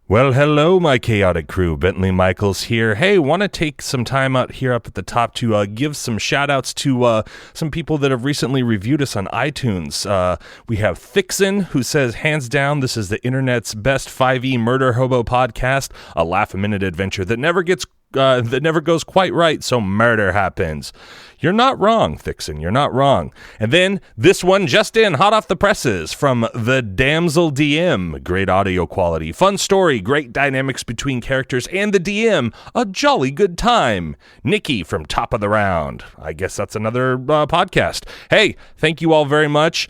Well, hello, my chaotic crew. Bentley Michaels here. Hey, want to take some time out here up at the top to give some shout-outs to some people that have recently reviewed us on iTunes. We have Thixon, who says, hands down, this is the internet's best 5e murder hobo podcast, a laugh-a-minute adventure that never goes quite right, so murder happens. You're not wrong, Thixon. You're not wrong. And then this one just in, hot off the presses, from the Damsel DM. Great audio quality, fun story, great dynamics between characters and the DM. A jolly good time. Nikki from Top of the Round. I guess that's another podcast. Hey, thank you all very much.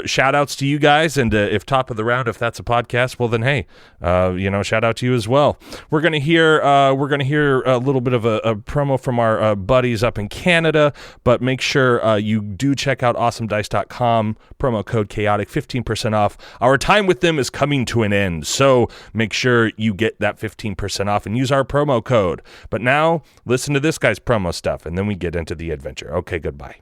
Shout outs to you guys. And if Top of the Round, if that's a podcast, well then, hey, shout out to you as well. We're gonna hear a little bit of a promo from our buddies up in Canada. But make sure you do check out awesomedice.com, promo code chaotic, 15% off. Our time with them is coming to an end, so make sure you get that 15% off and use our promo code. But now, listen to this guy's promo stuff, and then we get into the adventure. Okay, goodbye.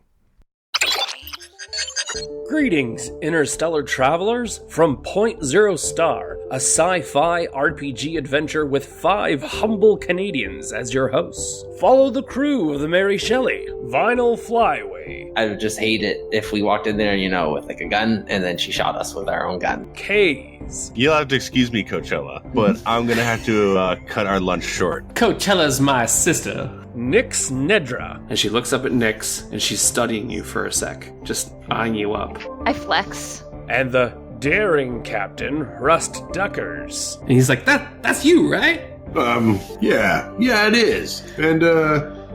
Greetings, interstellar travelers, from Point Zero Star, a sci-fi RPG adventure with 5 humble Canadians as your hosts. Follow the crew of the Mary Shelley, Vinyl Flyway. I would just hate it if we walked in there, with like a gun, and then she shot us with our own gun. K's. You'll have to excuse me, Coachella, but I'm going to have to cut our lunch short. Coachella's my sister. Nix Nedra. And she looks up at Nix, and she's studying you for a sec, just eyeing you up. I flex. And the daring captain, Rust Duckers. And he's like, that's you, right? Yeah, it is. And,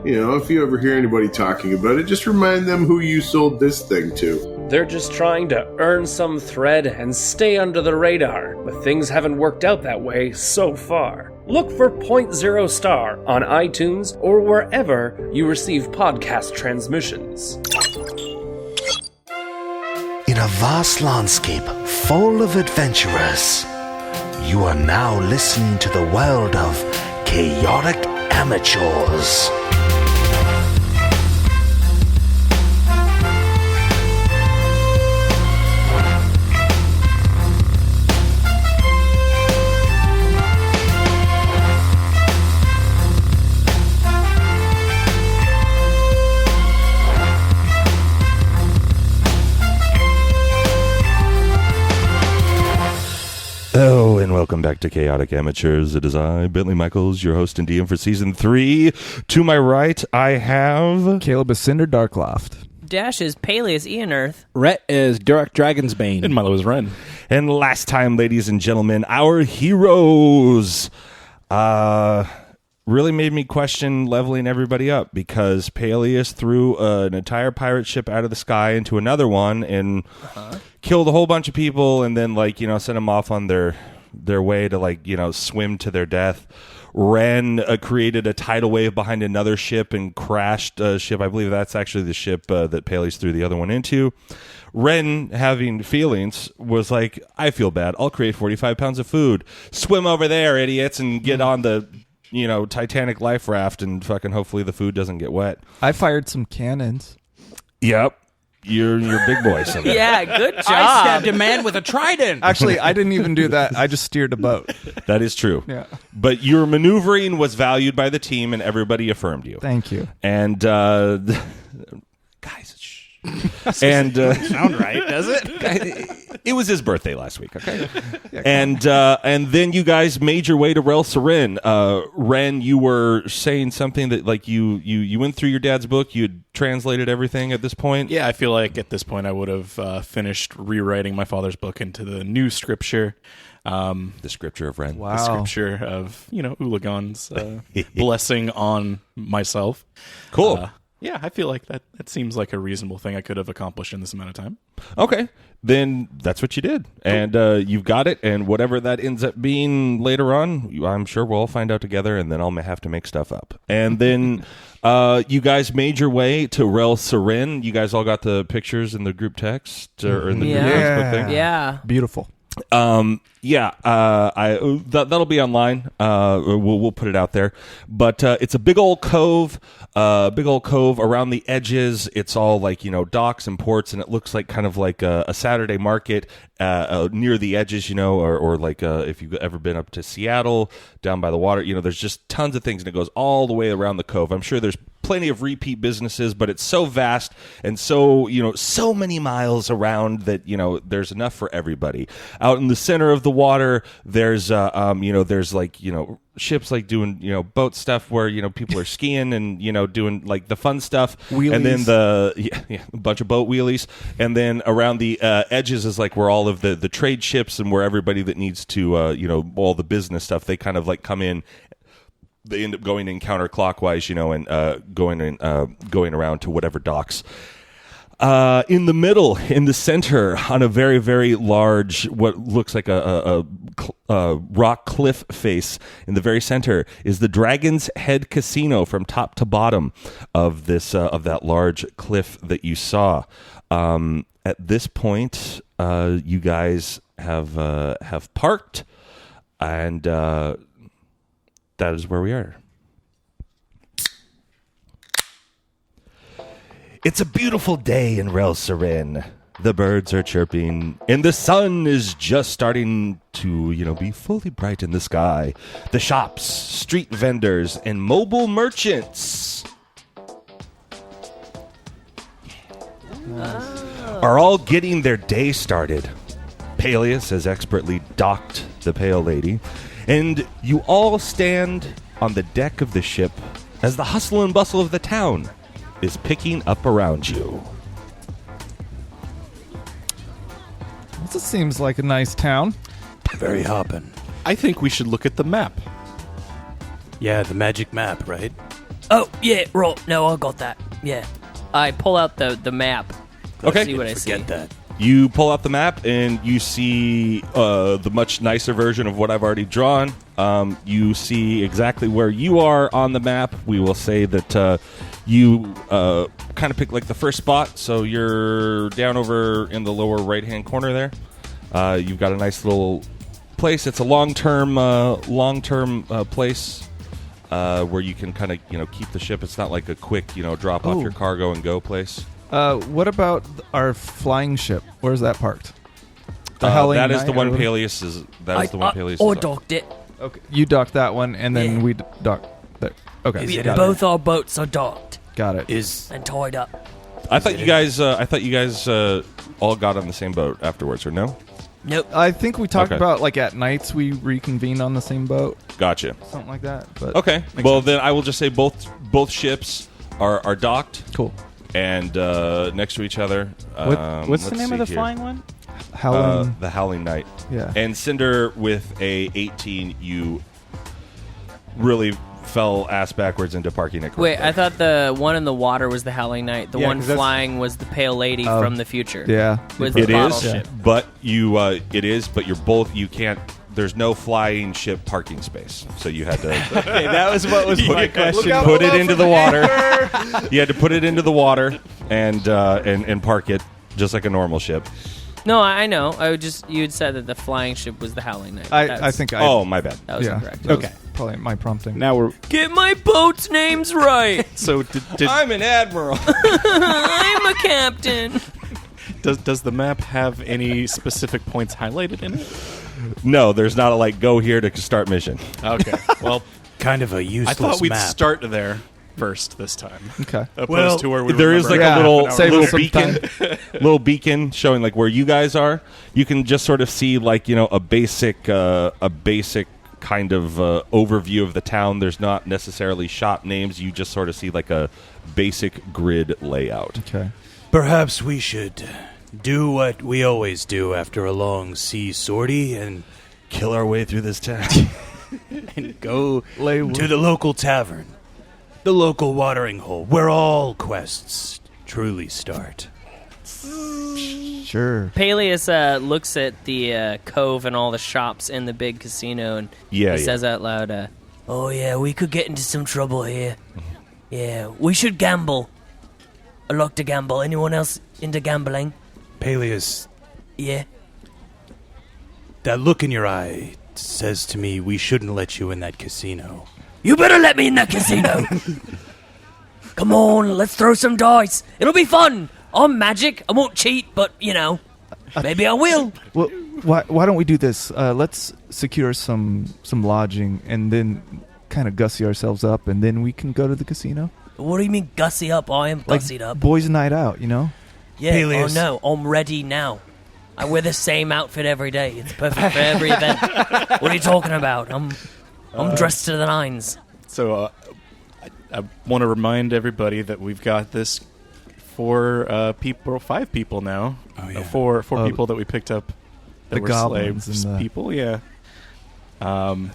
if you ever hear anybody talking about it, just remind them who you sold this thing to. They're just trying to earn some thread and stay under the radar, but things haven't worked out that way so far. Look for Point Zero Star on iTunes or wherever you receive podcast transmissions. In a vast landscape full of adventurers, you are now listening to the world of chaotic amateurs. Hello and welcome back to Chaotic Amateurs. It is I, Bentley Michaels, your host and DM for Season 3. To my right, I have... Caleb is Cinder Darkloft. Dash is Peleus Ian Earth. Rhett is Durok Dragonsbane. And Milo is Ren. And last time, ladies and gentlemen, our heroes really made me question leveling everybody up, because Peleus threw an entire pirate ship out of the sky into another one and killed a whole bunch of people, and then sent them off on their way to swim to their death. Ren created a tidal wave behind another ship and crashed a ship. I believe that's actually the ship that Peleus threw the other one into. Ren, having feelings, was like, I feel bad. I'll create 45 pounds of food. Swim over there, idiots, and get on the Titanic life raft, and fucking hopefully the food doesn't get wet. I fired some cannons. Yep. You're big boy. Yeah, good job. I stabbed a man with a trident. Actually, I didn't even do that. I just steered a boat. That is true. Yeah. But your maneuvering was valued by the team, and everybody affirmed you. Thank you. And guys, and sound right, does it? It was his birthday last week, okay? Yeah, and then you guys made your way to Rehl-Sarin. Ren, you were saying something that you went through your dad's book. You had translated everything at this point. Yeah, I feel like at this point I would have finished rewriting my father's book into the new scripture. The scripture of Ren. Wow. The scripture of Ulagon's blessing on myself. Cool. Yeah, I feel like that seems like a reasonable thing I could have accomplished in this amount of time. Okay, then that's what you did. Cool. And you've got it, and whatever that ends up being later on, I'm sure we'll all find out together, and then I'll have to make stuff up. And then you guys made your way to Rehl-Sarin. You guys all got the pictures in the group text or in the group Facebook thing? Yeah. Beautiful. That'll be online. We'll put it out there. But it's a big old cove around the edges. It's all like, docks and ports, and it looks like kind of like a Saturday market near the edges, or like if you've ever been up to Seattle, down by the water, there's just tons of things, and it goes all the way around the cove. I'm sure there's plenty of repeat businesses, but it's so vast and so so many miles around that there's enough for everybody. Out in the center of the water, there's there's like ships like doing boat stuff where people are skiing and doing like the fun stuff, wheelies. And then a bunch of boat wheelies, and then around the edges is like where all of the trade ships and where everybody that needs to all the business stuff, they kind of like come in. They end up going in counterclockwise, and going around to whatever docks. In the middle, in the center, on a very, very large, what looks like a rock cliff face, in the very center is the Dragon's Head Casino from top to bottom of this of that large cliff that you saw. At this point, you guys have parked, and that is where we are. It's a beautiful day in Rehl-Sarin. The birds are chirping, and the sun is just starting to, be fully bright in the sky. The shops, street vendors, and mobile merchants are all getting their day started. Peleus has expertly docked the Pale Lady, and you all stand on the deck of the ship as the hustle and bustle of the town is picking up around you. This seems like a nice town. Very hoppin'. I think we should look at the map. Yeah, the magic map, right? Oh, yeah, right. No, I got that. Yeah. I pull out the map. Okay. See what I see. Forget that. You pull out the map, and you see the much nicer version of what I've already drawn. You see exactly where you are on the map. We will say that you kind of pick like the first spot, so you're down over in the lower right-hand corner there. You've got a nice little place. It's a long-term place where you can kind of keep the ship. It's not like a quick drop off your cargo and go place. What about our flying ship? Where's that parked? That is the one Peleus is. That is the one Peleus. I docked it. Okay, you docked that one, and then we docked there. Okay, both our boats are docked. Got it. And tied up. I thought you guys all got on the same boat afterwards, or no? Nope. I think we talked about like at nights we reconvene on the same boat. Gotcha. Something like that. But okay. Well, then I will just say both ships are docked. Cool. And next to each other. What's the name of the flying one? The Howling Knight. Yeah. And Cinder with a 18, you really fell ass backwards into parking it. Wait, I thought the one in the water was the Howling Knight. The one flying was the Pale Lady from the future. Yeah. With the bottle ship. But you're both, you can't, there's no flying ship parking space. So you had to. Okay, that was what was my question. Put it into the water. You had to put it into the water and park it just like a normal ship. No, I know. You had said that the flying ship was the Howling Knight. I think I. Oh, my bad. That was incorrect. Okay. Probably my prompting. Now we're Get my boat's names right. So did I'm an admiral. I'm a captain. Does the map have any specific points highlighted in it? No, there's not a go here to start mission. Okay. Well, kind of a useless I thought we'd map. start there first this time. Okay. Opposed to where we there is like a little beacon showing like where you guys are. You can just sort of see like a basic kind of overview of the town. There's not necessarily shop names. You just sort of see like a basic grid layout. Okay. Perhaps we should do what we always do after a long sea sortie and kill our way through this town and go to the local tavern, the local watering hole, where all quests truly start. Sure. Peleus looks at the cove and all the shops in the big casino, and he says out loud, "Oh yeah, we could get into some trouble here. Yeah, we should gamble. I like to gamble. Anyone else into gambling?" Peleus. Yeah. That look in your eye says to me we shouldn't let you in that casino. You better let me in that casino. Come on, let's throw some dice. It'll be fun. I'm magic. I won't cheat, but, maybe I will. Well, why don't we do this? Let's secure some lodging and then kind of gussy ourselves up, and then we can go to the casino. What do you mean gussy up? I am gussied up. Boys' night out, Yeah, Peleus. no, I'm ready now. I wear the same outfit every day. It's perfect for every event. What are you talking about? I'm dressed to the nines. So I want to remind everybody that we've got this 5 people now. Oh, yeah. Four people that we picked up. That The were goblins slaves, and the people, yeah.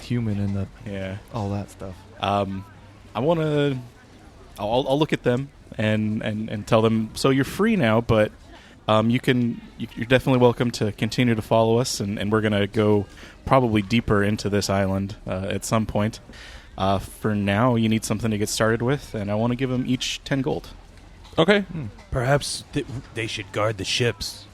Human and the all that stuff. I want to. I'll look at them and tell them. So you're free now, but you're definitely welcome to continue to follow us, and we're gonna go probably deeper into this island at some point. For now, you need something to get started with, and I want to give them each 10 gold. Okay. Perhaps they should guard the ships.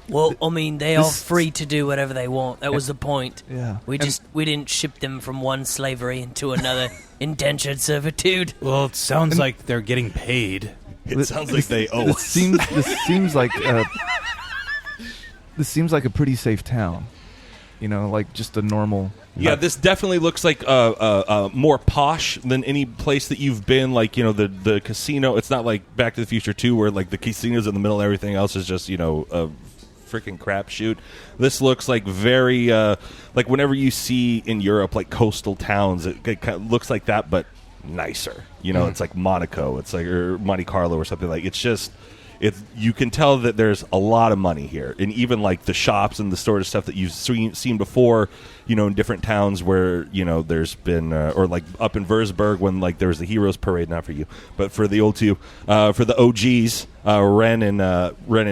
Well, I mean, they are free to do whatever they want. That was the point. Yeah. We didn't ship them from one slavery into another indentured servitude. Well, it sounds like they're getting paid. It sounds like they owe us. This seems like a pretty safe town. Like just a normal. Yeah, this definitely looks like more posh than any place that you've been. Like, the casino. It's not like Back to the Future 2 where, like, the casino's in the middle and everything else is just, a freaking crapshoot. This looks like very, like whenever you see in Europe, like, coastal towns, it kind of looks like that, but nicer. It's like Monaco. It's like, or Monte Carlo or something like. It's just... you can tell that there's a lot of money here, and even like the shops and the sort of stuff that you've seen before, in different towns where there's been, or like up in Würzburg when like there was the Heroes Parade, not for you, but for the old two, for the OGs, Ren and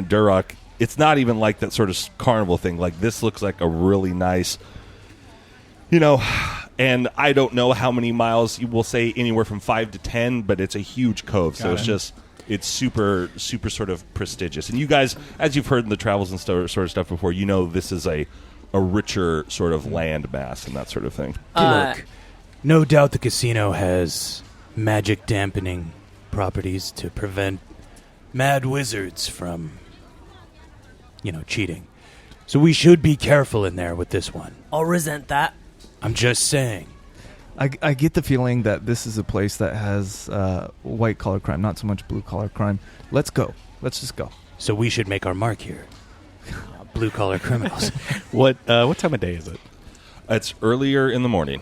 Durok. It's not even like that sort of carnival thing. Like this looks like a really nice, and I don't know how many miles. You will say anywhere from 5 to 10, but it's a huge cove, so it's just. It's super, super sort of prestigious. And you guys, as you've heard in the travels and sort of stuff before, this is a richer sort of land mass and that sort of thing. Look, no doubt the casino has magic dampening properties to prevent mad wizards from, cheating. So we should be careful in there with this one. I'll resent that. I'm just saying. I get the feeling that this is a place that has white-collar crime, not so much blue-collar crime. Let's go. Let's just go. So we should make our mark here. Blue-collar criminals. What time of day is it? It's earlier in the morning.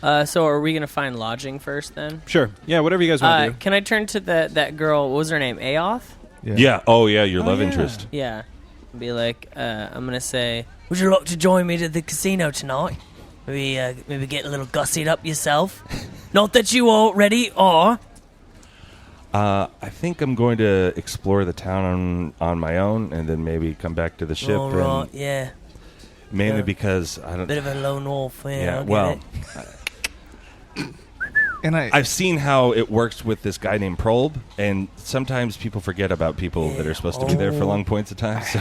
So are we going to find lodging first then? Sure. Yeah, whatever you guys want to do. Can I turn to that girl, what was her name, Aoth? Yeah. Oh, yeah, your love interest. Yeah. Be like, I'm going to say, would you like to join me to the casino tonight? Maybe get a little gussied up yourself. Not that you already are. I think I'm going to explore the town on my own, and then maybe come back to the ship. All right, yeah. Mainly because I don't. Bit of a lone wolf. Yeah. Well. And I've seen how it works with this guy named Probe, and sometimes people forget about people that are supposed to be there for long points of time. So.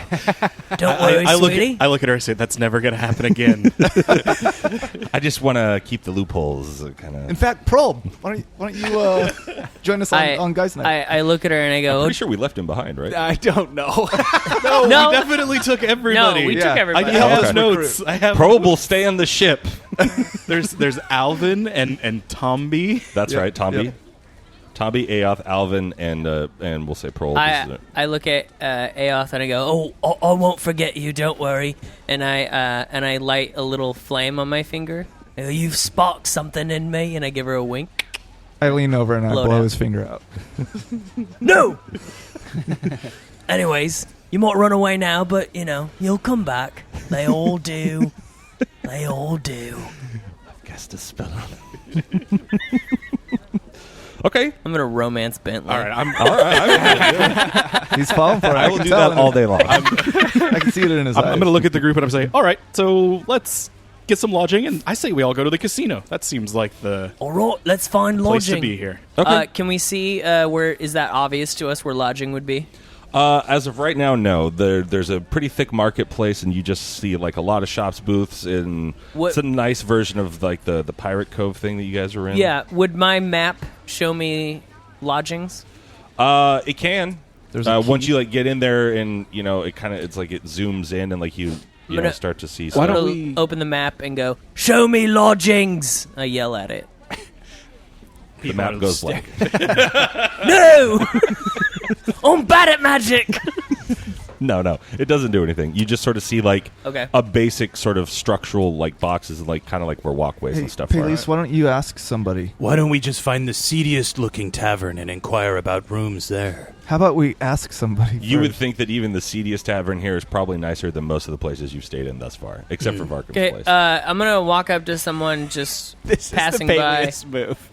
Don't worry, sweetie. I look at her and say, that's never going to happen again. I just want to keep the loopholes kind of... In fact, Probe, why don't you join us on Guys Night? I look at her and I go... I'm pretty sure we left him behind, right? I don't know. No, we definitely took everybody. No, we took everybody. I have those notes. Probe will stay on the ship. There's Alvin and Tomby. That's right, Tomby. Yep. Tomby, Aoth, Alvin, and we'll say Probe. I look at Aoth and I go, "Oh, I won't forget you. Don't worry." And I light a little flame on my finger. I go, "You've sparked something in me," and I give her a wink. I lean over and I blow his finger out. No. Anyways, you might run away now, but you'll come back. They all do. They all do. I've cast a spell on it. Okay. I'm gonna romance Bentley. All right. He's falling for it. I will do that all day long. I can see it in his eyes. I'm going to look at the group and I'm saying, all right, so let's get some lodging, and I say we all go to the casino. That seems like the all right. Let's find place lodging. to be here. Okay. Can we see where is that obvious to us where lodging would be? As of right now, no. There's a pretty thick marketplace, and you just see like a lot of shops, booths, and it's a nice version of like the Pirate Cove thing that you guys were in. Yeah. Would my map show me lodgings? It can. Once you like get in there, and it's like it zooms in, and like you start to see. Why don't we open the map and go, "Show me lodgings"? I yell at it. The map goes blank. No! I'm bad at magic! No, it doesn't do anything. You just sort of see like a basic sort of structural like boxes, like kind of like where walkways and stuff are. Peleus, why don't you ask somebody? Why don't we just find the seediest looking tavern and inquire about rooms there? How about we ask somebody You first? would think that even the seediest tavern here is probably nicer than most of the places you've stayed in thus far, except for Varkam's place. I'm going to walk up to someone just passing by. This move.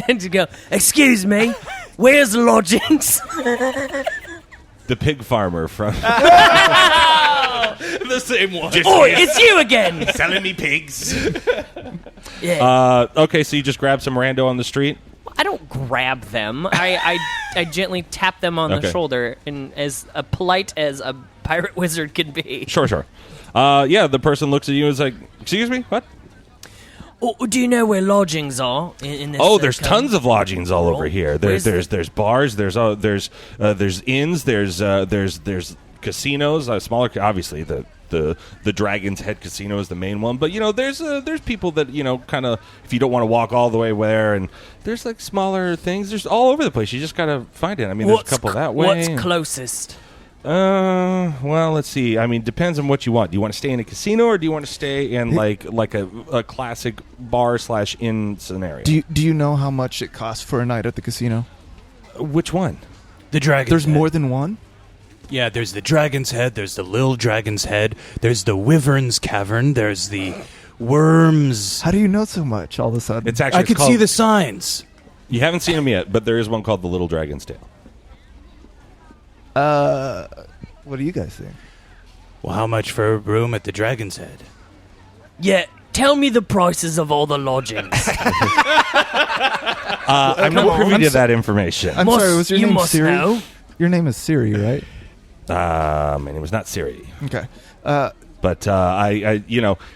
And to go, "Excuse me, where's lodgings?" The pig farmer from... The same one. Oi, it's you again! Selling me pigs. Yeah. Okay, so you just grab some rando on the street? I don't grab them. I gently tap them on the shoulder, and as polite as a pirate wizard can be. Sure. Yeah, the person looks at you and is like, "Excuse me, what?" Oh, do you know where lodgings are in this? There's tons of lodgings all over here. There's bars. There's inns. There's casinos. Smaller, obviously the Dragon's Head Casino is the main one. But there's people that kind of, if you don't want to walk all the way there, and there's like smaller things. There's all over the place. You just gotta find it. I mean, there's a couple that way. What's closest? Well, let's see. I mean, depends on what you want. Do you want to stay in a casino, or do you want to stay in like a classic bar/inn scenario? Do you know how much it costs for a night at the casino? Which one? The Dragon's There's Head. more than one? Yeah, there's the Dragon's Head, there's the Lil Dragon's Head, there's the Wyvern's Cavern, there's the Worms. How do you know so much all of a sudden? It's actually I could see the signs. You haven't seen them yet, but there is one called the Little Dragon's Tail. What do you guys think? Well, how much for a room at the Dragon's Head? Yeah, tell me the prices of all the lodgings. I'm not privy to that information. I'm sorry, was your you name must Siri? know. Your name is Siri, right? My name was not Siri. Okay. But I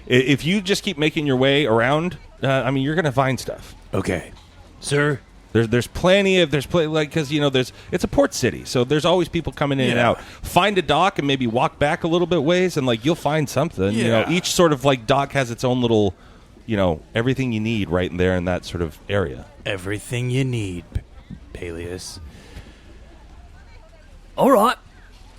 if you just keep making your way around, you're going to find stuff. Okay. Sir? There's plenty because it's a port city, so there's always people coming in and out. Find a dock and maybe walk back a little bit ways, and you'll find something. Yeah. Each sort of dock has its own little, everything you need right in there in that sort of area. Everything you need, Peleus. All right.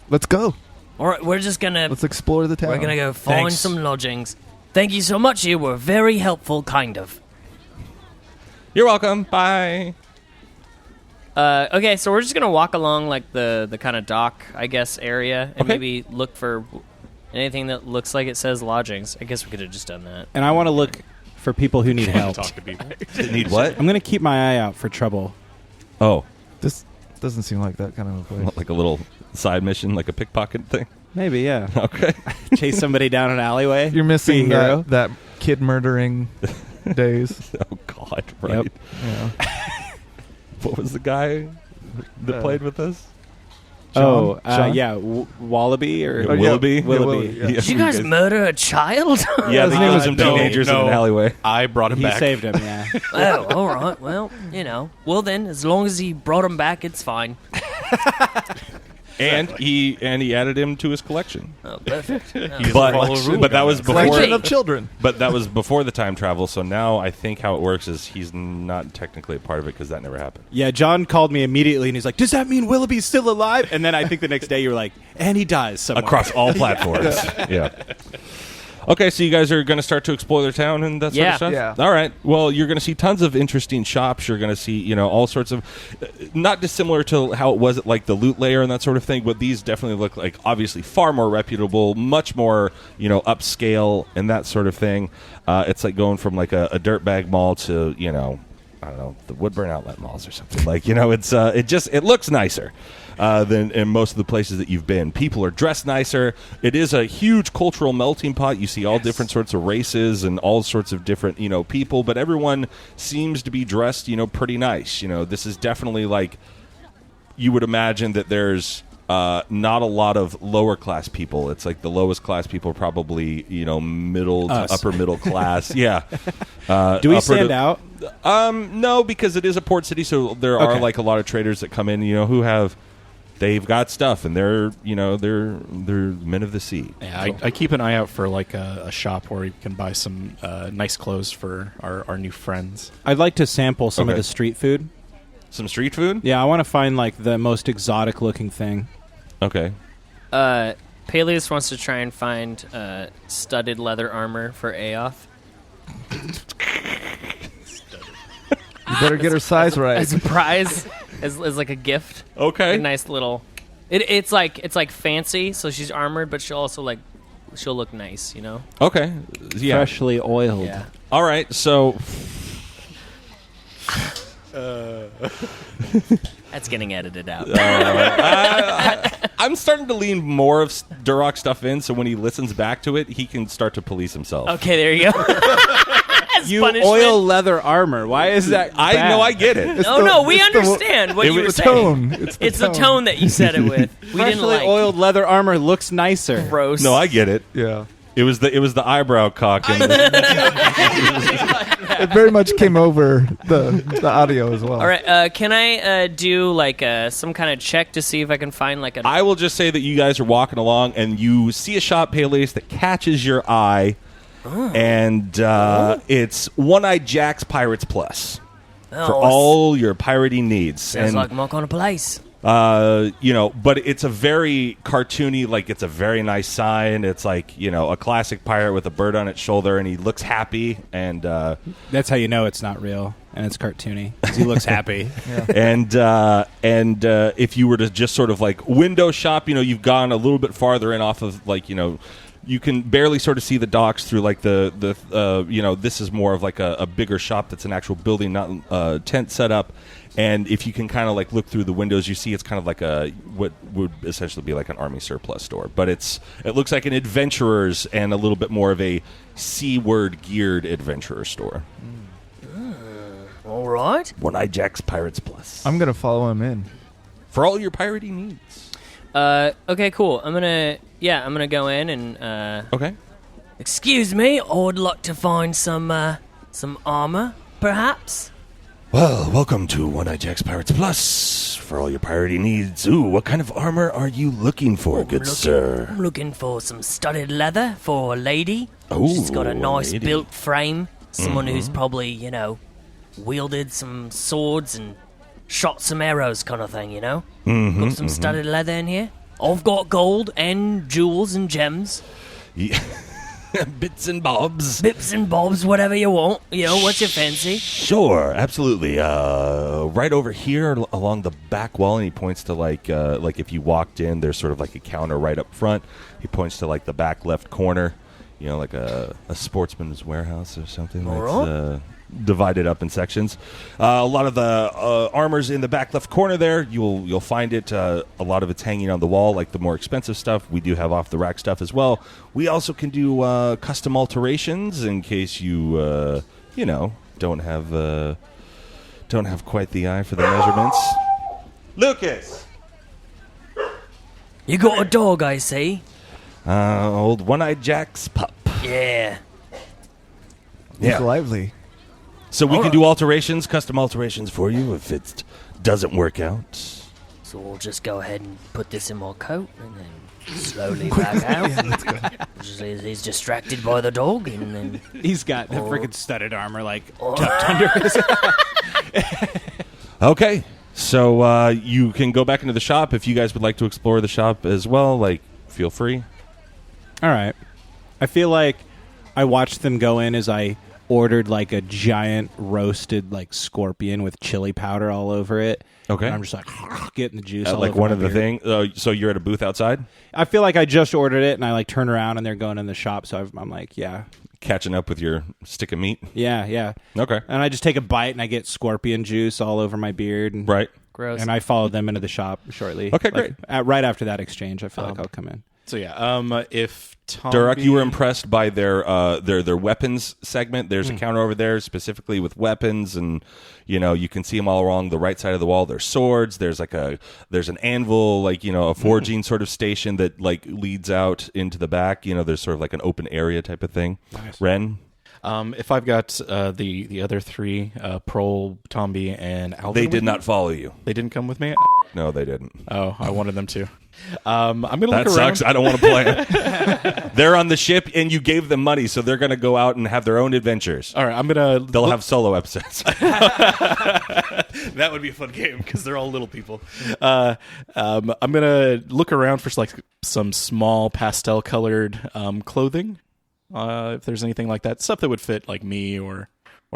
Let's go. All right, Let's explore the town. We're gonna go find Thanks. some lodgings. Thank you so much. You were very helpful, kind of. You're welcome. Bye. Okay, so we're just gonna walk along the kind of dock, I guess, area, and maybe look for anything that looks like it says lodgings. I guess we could have just done that. And I want to look for people who need help. Talk to people. Need what? I'm going to keep my eye out for trouble. Oh, This doesn't seem like that kind of a place. like a little side mission, like a pickpocket thing. Maybe, yeah. Okay. Chase somebody down an alleyway. You're missing Be a hero. that kid murdering days. Oh God! Right. Yep. Yeah. What was the guy that played with us? John? John? Yeah, Wallaby or Willoughby. Willoughby. Yeah. Did you guys murder a child? Yeah, they killed some No, teenagers in an alleyway. I brought him He back. saved him, yeah. Oh, all right. Well, Well, then, as long as he brought him back, it's fine. And he added him to his collection. Oh, perfect. But that was before. Collection of children. But that was before the time travel. So now I think how it works is he's not technically a part of it because that never happened. Yeah, John called me immediately, and he's like, does that mean Willoughby's still alive? And then I think the next day you were like, and he dies somewhere. Across all platforms. Yeah. Okay, so you guys are going to start to explore the town and that sort of stuff? Yeah. All right. Well, you're going to see tons of interesting shops. You're going to see, all sorts of, not dissimilar to how it was at like the loot layer and that sort of thing, but these definitely look like obviously far more reputable, much more, upscale and that sort of thing. It's like going from like a dirtbag mall to, I don't know, the Woodburn Outlet malls or something. It looks nicer than in most of the places that you've been. People are dressed nicer. It is a huge cultural melting pot. You see all different sorts of races and all sorts of different, people, but everyone seems to be dressed, pretty nice. This is definitely like you would imagine that there's not a lot of lower class people. It's like the lowest class people are probably middle to upper middle class. Yeah. Do we stand out? No, because it is a port city, so there are like a lot of traders that come in, who they've got stuff, and they're men of the sea. Yeah, I keep an eye out for like a shop where you can buy some nice clothes for our new friends. I'd like to sample some of the street food. Some street food? Yeah, I want to find like the most exotic looking thing. Okay. Peleus wants to try and find studded leather armor for Aoth. You better get her size right. As a prize, as like a gift. Okay. A nice little. It's like fancy, so she's armored, but she'll look nice, Okay. Yeah. Freshly oiled. Yeah. All right. So. That's getting edited out. I'm starting to lean more of Durok stuff in, so when he listens back to it, he can start to police himself. Okay, there you go. You punishment. oil leather armor. Why is that? I know, I get it. We understand what you were saying. It's the tone that you said it with. We didn't Freshly oiled leather armor looks nicer. Gross. No, I get it. Yeah. It was the eyebrow cock. And It very much came over the audio as well. All right, can I do like some kind of check to see if I can find like I will just say that you guys are walking along and you see a shop, Peleus, that catches your eye, and it's One-Eyed Jack's Pirates Plus for all your piratey needs. Sounds like my kind of place. But it's a very cartoony, like it's a very nice sign. It's like, a classic pirate with a bird on its shoulder, and he looks happy. And that's how you know it's not real and it's cartoony, 'cause he looks happy. Yeah. And if you were to just sort of like window shop, you've gone a little bit farther in off of like, you can barely sort of see the docks through like the this is more of like a bigger shop that's an actual building, not tent set up. And if you can kind of like look through the windows, you see it's kind of like what would essentially be like an army surplus store. But it looks like an adventurer's and a little bit more of a seaward geared adventurer store. All right. One-Eyed Jack's Pirates Plus. I'm going to follow him in. For all your piratey needs. Okay, cool. I'm going to go in and... Okay. Excuse me, I would like to find some armor, perhaps? Well, welcome to One-Eyed Jack's Pirates Plus for all your piratey needs. Ooh, what kind of armor are you looking for, sir? I'm looking for some studded leather for a lady. Oh, she's got a nice lady. built frame. Someone who's probably, wielded some swords and shot some arrows kind of thing, Got some studded leather in here. I've got gold and jewels and gems. Yeah. Bits and bobs. Bips and bobs, whatever you want. What's your fancy? Sure, absolutely. Right over here along the back wall, and he points to like if you walked in, there's sort of like a counter right up front. He points to like the back left corner, like a sportsman's warehouse or something. That's divided up in sections. A lot of the armor's in the back left corner there. You'll find it. A lot of it's hanging on the wall, like the more expensive stuff. We do have off the rack stuff as well. We also can do custom alterations in case you don't have quite the eye for the measurements. Lucas, you got a dog, I see. Old One-Eyed Jack's pup. Yeah. He's lively. So we can do custom alterations for you if it doesn't work out. So we'll just go ahead and put this in my coat and then slowly back out. Yeah, let's go. He's distracted by the dog, and then he's got the freaking studded armor tucked under his. Okay, so you can go back into the shop if you guys would like to explore the shop as well. Feel free. All right. I feel like I watched them go in as I ordered like a giant roasted scorpion with chili powder all over it. Okay. And I'm just getting the juice all like over one my of the beard. things. So you're at a booth outside? I feel like I just ordered it and I turn around and they're going in the shop. So I'm like, yeah. Catching up with your stick of meat? Yeah. Okay. And I just take a bite and I get scorpion juice all over my beard. Right. Gross. And I followed them into the shop shortly. Okay, great. Right after that exchange, I feel like I'll come in. So yeah, if Tom Durok, you were impressed by their weapons segment. There's a counter over there specifically with weapons, and you can see them all along the right side of the wall. There's swords. There's an anvil, like a forging sort of station that like leads out into the back. There's sort of like an open area type of thing. Nice. Ren. If I've got the other three, Prol, Tomby, and Alvin, they did not follow you. They didn't come with me. No, they didn't. Oh, I wanted them to. I'm gonna that look around. sucks. I don't want to play. They're on the ship, and you gave them money, so they're going to go out and have their own adventures. All right, They'll have solo episodes. That would be a fun game because they're all little people. I'm gonna look around for like some small pastel colored clothing. If there's anything like that, stuff that would fit like me or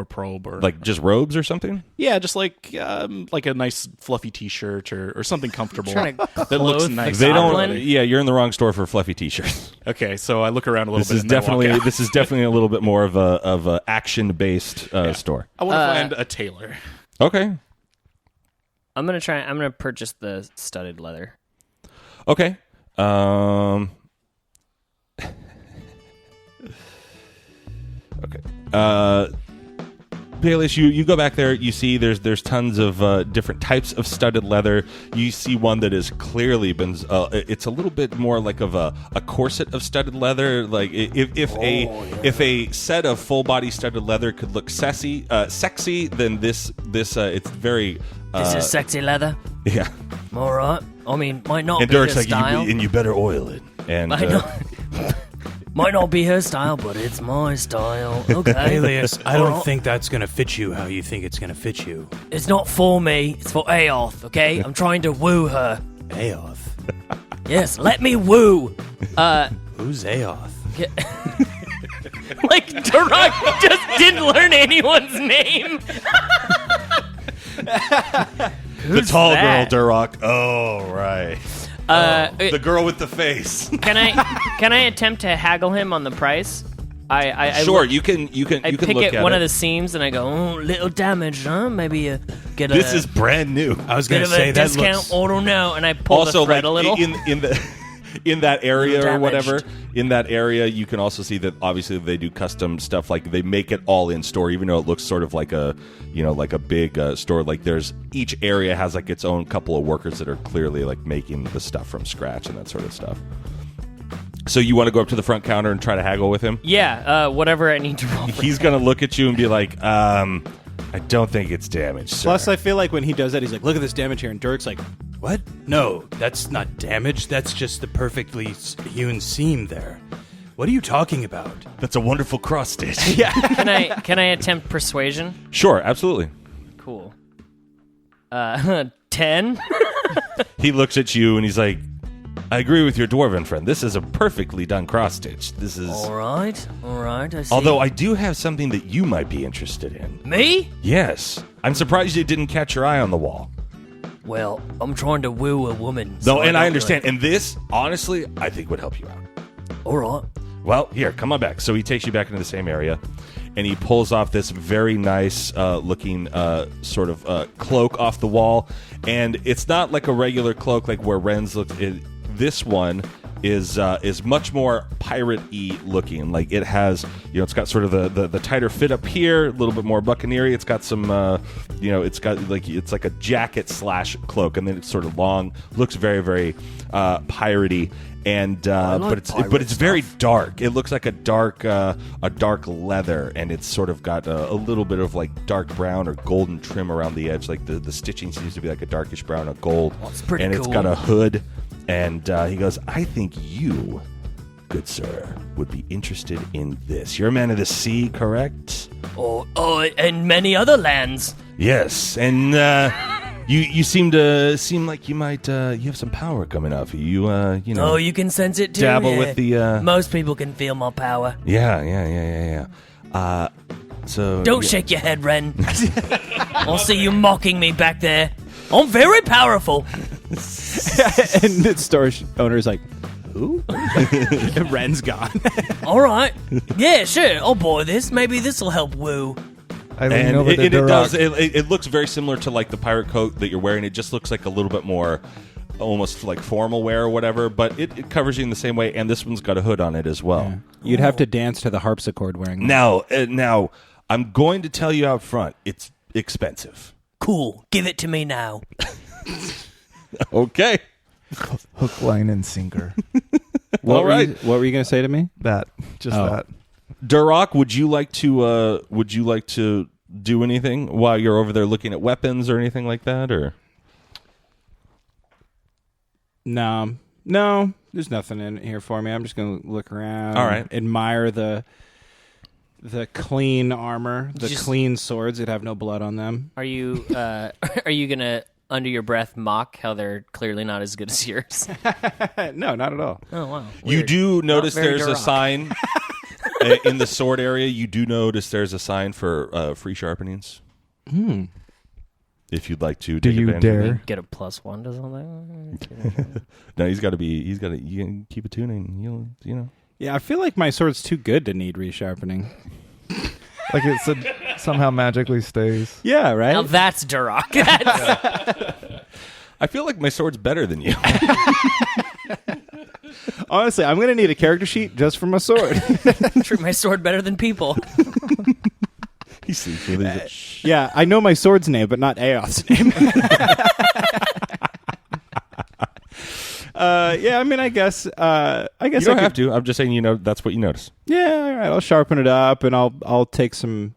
Probe, or like just robes or something. Yeah, just like a nice fluffy T-shirt or something comfortable that looks nice. They don't. Yeah, you're in the wrong store for fluffy T-shirts. Okay, so I look around a little bit. This is definitely a little bit more of a action based store. I want to find a tailor. Okay. I'm gonna purchase the studded leather. Okay. Okay. Baelish, you go back there. You see there's tons of different types of studded leather. You see one that has clearly been. It's a little bit more like of a corset of studded leather. Like if a set of full body studded leather could look sexy, then this it's very. This is sexy leather. Yeah. All right. I mean, might not and be her Durok's like, style. and you better oil it. And might not be her style, but it's my style. Okay. Alias, I don't think that's going to fit you how you think it's going to fit you. It's not for me. It's for Aoth, okay? I'm trying to woo her. Aoth? Yes, let me woo. Who's Aoth? Like, Durok just didn't learn anyone's name. The tall girl, Durok. Oh, right. The girl with the face. Can I attempt to haggle him on the price? Sure, you can I pick look at one of the seams and I go, oh, little damage, huh? Maybe get a. This is brand new. I was going to say that discount. looks. I don't know, and I pull Also, the thread like, a little. in that area or whatever, Damaged. in that area, you can also see that obviously they do custom stuff. Like they make it all in store, even though it looks sort of like a big store. Like each area has like its own couple of workers that are clearly like making the stuff from scratch and that sort of stuff. So you want to go up to the front counter and try to haggle with him? Yeah, whatever I need to roll. He's going to look at you and be like, I don't think it's damaged, sir. Plus, I feel like when he does that, he's like, look at this damage here. And Durok's like, what? No, that's not damage. That's just the perfectly hewn seam there. What are you talking about? That's a wonderful cross stitch. Yeah. Can I attempt persuasion? Sure, absolutely. Cool. 10? He looks at you and he's like, I agree with your dwarven friend. This is a perfectly done cross stitch. This is all right. I see. Although I do have something that you might be interested in. Me? Yes. I'm surprised it didn't catch your eye on the wall. Well, I'm trying to woo a woman. No, and I understand. And this, honestly, I think would help you out. All right. Well, here, come on back. So he takes you back into the same area, and he pulls off this very nice looking sort of cloak off the wall. And it's not like a regular cloak like where Ren's looked. This one is much more pirate-y looking. Like it has, it's got sort of the tighter fit up here, a little bit more buccaneery. It's got some, it's got it's like a jacket / cloak, and then it's sort of long. Looks very, very piratey, and but it's very dark. It looks like a dark leather, and it's sort of got a little bit of like dark brown or golden trim around the edge. Like the stitching seems to be like a darkish brown or gold, pretty and cool. It's got a hood. And he goes, I think you, good sir, would be interested in this. You're a man of the sea, correct? Oh, and many other lands. Yes, and you seem like you might you have some power coming off you. Oh, you can sense it too. Dabble with the. Most people can feel my power. Yeah. So don't shake your head, Ren. I'll see you mocking me back there. I'm very powerful. And the store owner's like, who? Ren's gone. All right. Yeah, sure. I'll buy this. Maybe this will help woo. And it does. It looks very similar to like the pirate coat that you're wearing. It just looks like a little bit more almost like formal wear or whatever, but it covers you in the same way, and this one's got a hood on it as well. Yeah. You'd have to dance to the harpsichord wearing that. Now, I'm going to tell you out front, it's expensive. Cool. Give it to me now. Okay. Hook, line, and sinker. All right. What were you going to say to me? That. Durok, would you like to do anything while you're over there looking at weapons or anything like that, or? No, there's nothing in here for me. I'm just going to look around. All right. Admire the clean armor, clean swords that have no blood on them. Are you gonna under your breath mock how they're clearly not as good as yours? No, not at all. Oh wow! You Weird. do notice there's Durok. a sign in the sword area. You do notice there's a sign for free sharpenings. If you'd like to, do take you advantage of dare it. Get a +1 to something? No, you got to keep it tuning. You know. Yeah, I feel like my sword's too good to need resharpening. Like it somehow magically stays. Yeah, right? Now that's Durok. I feel like my sword's better than you. Honestly, I'm going to need a character sheet just for my sword. Treat my sword better than people. He sleeps with it. Yeah, I know my sword's name, but not Aoth's name. Yeah, I mean, I guess You don't have to. I'm just saying, that's what you notice. Yeah, all right. I'll sharpen it up, and I'll take some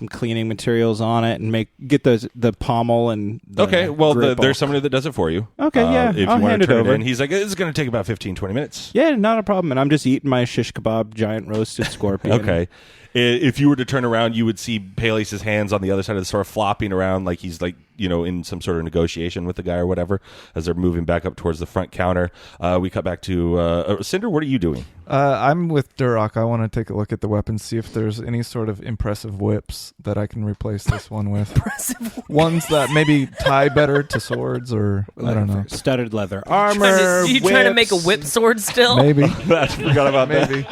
cleaning materials on it and get the pommel and the okay. Well, grip there's off. somebody that does it for you. Okay, yeah, if I'll you want hand to it turn over. in, he's like, this is going to take about 15-20 minutes. Yeah, not a problem. And I'm just eating my shish kebab giant roasted scorpion. Okay. If you were to turn around, you would see Peleus' hands on the other side of the store flopping around like he's in some sort of negotiation with the guy or whatever as they're moving back up towards the front counter. We cut back to Cinder. What are you doing? I'm with Durok. I want to take a look at the weapons, see if there's any sort of impressive whips that I can replace this one with. Impressive ones that maybe tie better to swords, or I don't know. Studded leather armor. You trying to make a whip sword still? Maybe. I forgot about maybe.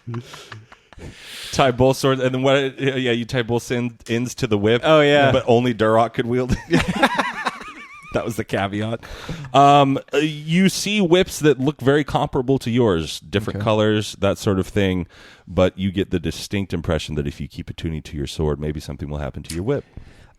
that. Tie both swords, and then you tie both ends to the whip. Oh, yeah. But only Durok could wield it. That was the caveat. You see whips that look very comparable to yours, different colors, that sort of thing, but you get the distinct impression that if you keep attuning to your sword, maybe something will happen to your whip.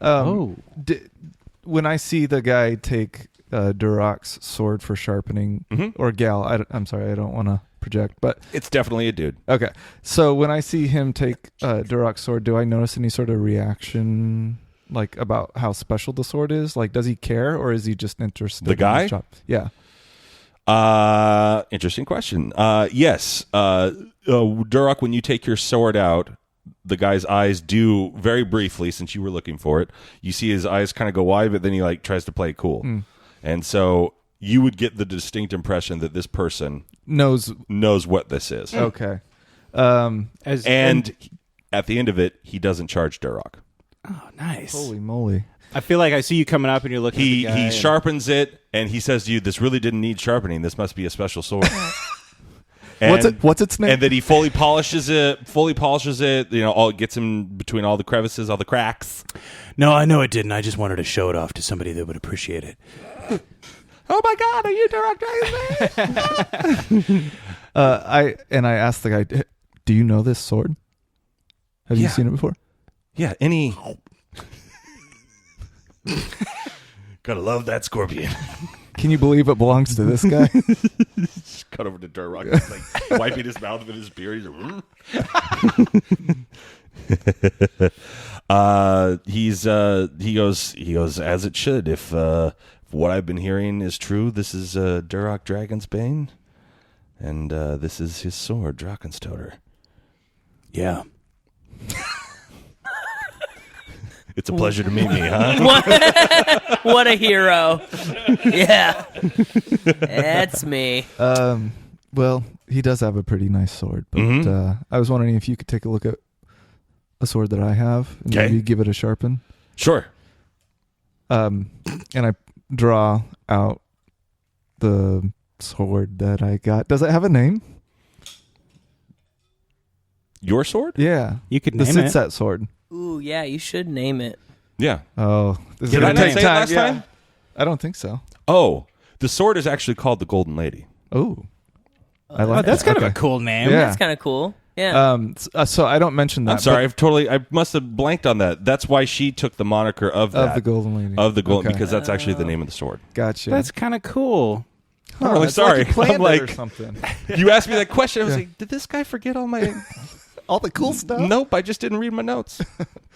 When I see the guy take Durok's sword for sharpening, or gal, I'm sorry, I don't want to project, but it's definitely a dude. Okay, so when I see him take Durok's sword, do I notice any sort of reaction, like about how special the sword is? Like, does he care, or is he just interested? The guy? In his job? Yeah. Interesting question. Yes, Durok, when you take your sword out, the guy's eyes do very briefly, since you were looking for it. You see his eyes kind of go wide, but then he tries to play it cool, and so you would get the distinct impression that this person knows what this is. Okay. And at the end of it, he doesn't charge Durok. Oh, nice. Holy moly. I feel like I see you coming up and you're looking at the guy. He sharpens it, and he says to you, this really didn't need sharpening. This must be a special sword. What's its name? And then he fully polishes it, all gets him between all the crevices, all the cracks. No, I know it didn't. I just wanted to show it off to somebody that would appreciate it. Oh my God, are you Durok Dragon? I asked the guy, do you know this sword? Have you seen it before? Yeah, any... Gotta love that scorpion. Can you believe it belongs to this guy? Just cut over to Durok. He's wiping his mouth with his beard. He goes, as it should. If what I've been hearing is true, this is Durok Dragon's Bane, and this is his sword, Drakenstoder. Yeah. It's a pleasure to meet me, huh? What a hero. Yeah. That's me. Well, he does have a pretty nice sword, but I was wondering if you could take a look at a sword that I have and maybe give it a sharpen. Sure. And I draw out the sword that I got. Does it have a name? Your sword? Yeah. You could the name it. Sitsat sword. Ooh, yeah, you should name it. Yeah. Oh, this Did is I gonna not take say it time. last time? I don't think so. Oh, The sword is actually called the Golden Lady. Oh, I like that's that. kind of a cool name. Yeah. That's kind of cool. Yeah. So I don't mention that. I'm sorry, I must have blanked on that. That's why she took the moniker of the Golden Lady. Of the Golden, because that's actually the name of the sword. Gotcha. That's kind of cool. I'm really sorry. Like I'm like, or something. You asked me that question. I was like, did this guy forget all my all the cool stuff? Nope, I just didn't read my notes.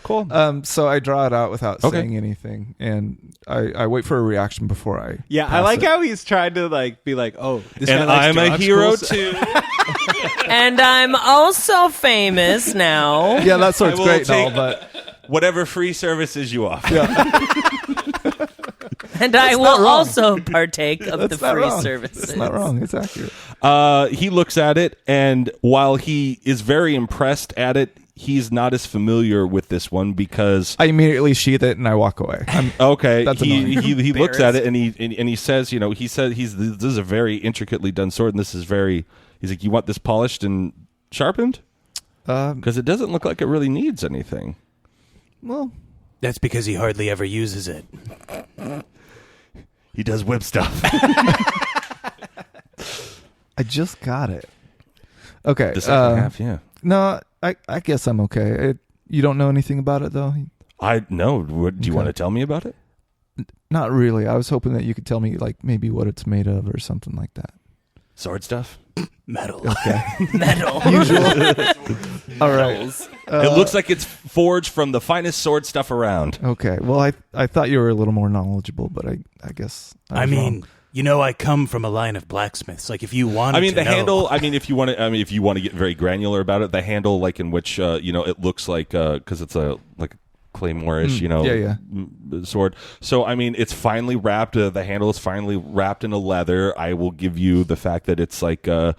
Cool. So I draw it out without saying anything, and I wait for a reaction before I. Yeah, I like how he's trying to like be like, oh, this and guy likes I'm a Durok's hero cool too. And I'm also famous now. Yeah, that sword's I will great and all, take but whatever free services you offer. And I will also partake of the That's not free wrong. services. It's not wrong. It's accurate. He looks at it, and while he is very impressed at it, he's not as familiar with this one because I immediately sheath it and I walk away. okay. That's he looks at it and he says, this is a very intricately done sword, and this is very. He's like, you want this polished and sharpened? Because it doesn't look like it really needs anything. Well, that's because he hardly ever uses it. He does whip stuff. I just got it. Okay. The second half, yeah. No, I guess I'm okay. You don't know anything about it, though? I know. Do you want to tell me about it? Not really. I was hoping that you could tell me, like, maybe what it's made of or something like that. Sword stuff? Metal. Okay. Metal. Usual. All right. It looks like it's forged from the finest sword stuff around. Okay. Well, I thought you were a little more knowledgeable, but I guess I mean, I come from a line of blacksmiths. Like, if you want, handle. I mean, if you want to. If you want to get very granular about it, the handle, like in which it looks like because it's a claymore-ish, sword. So I mean, it's finely wrapped. The handle is finely wrapped in a leather. I will give you the fact that it's like the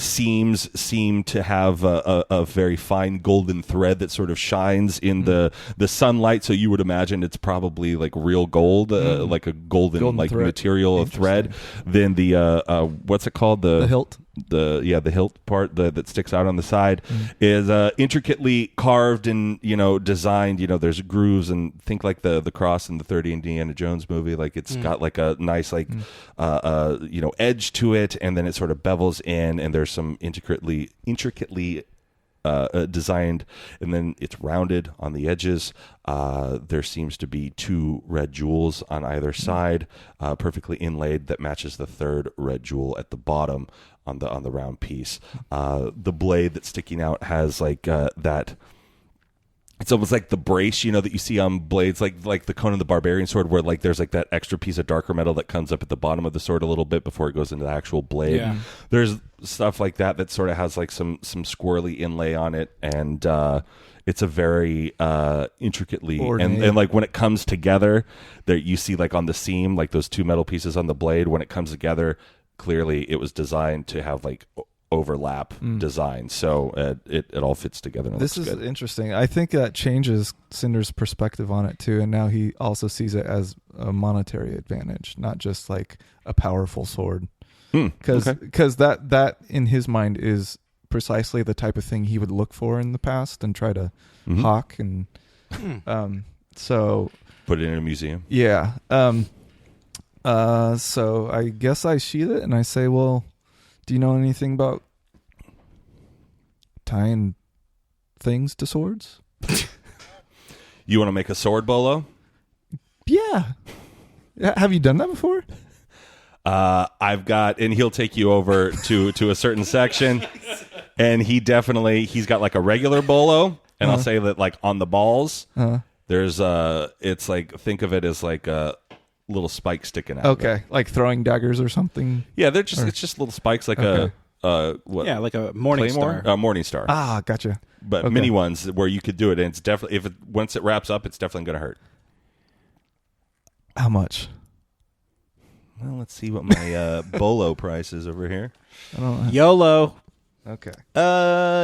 seams seem to have a very fine golden thread that sort of shines in the sunlight. So you would imagine it's probably like real gold, like a golden like thread. Material of thread. Then the what's it called? The hilt. The hilt part that sticks out on the side is intricately carved and designed. There's grooves, and think like the cross in the 30 Indiana Jones movie. Like it's got like a nice edge to it, and then it sort of bevels in, and there's some intricately designed, and then it's rounded on the edges. There seems to be 2 red jewels on either side, perfectly inlaid, that matches the 3rd red jewel at the bottom on the round piece. The blade that's sticking out has like that. It's almost like the brace, that you see on blades, like the Conan the Barbarian sword, where like there's like that extra piece of darker metal that comes up at the bottom of the sword a little bit before it goes into the actual blade. Yeah. There's stuff like that sort of has like some squirrely inlay on it, and it's a very intricately and like when it comes together, there you see like on the seam, like those 2 metal pieces on the blade. When it comes together, clearly it was designed to have like overlap design, so it all fits together. And this is good. Interesting. I think that changes Cinder's perspective on it too, and now he also sees it as a monetary advantage, not just like a powerful sword. Because that in his mind is precisely the type of thing he would look for in the past and try to hawk, and so put it in a museum. Yeah. So I guess I sheath it and I say, well, do you know anything about tying things to swords? You want to make a sword bolo? Yeah. Have you done that before? I've got, and he'll take you over to a certain section, and he's got like a regular bolo, and I'll say that like on the balls, there's it's like, think of it as like a little spike sticking out. Okay, like throwing daggers or something. Yeah, it's just little spikes, like what? Yeah, like a morning star. Morning star. Ah, gotcha. But mini ones where you could do it, and it's definitely once it wraps up, it's definitely going to hurt. How much? Well, let's see what my bolo price is over here. YOLO. Okay.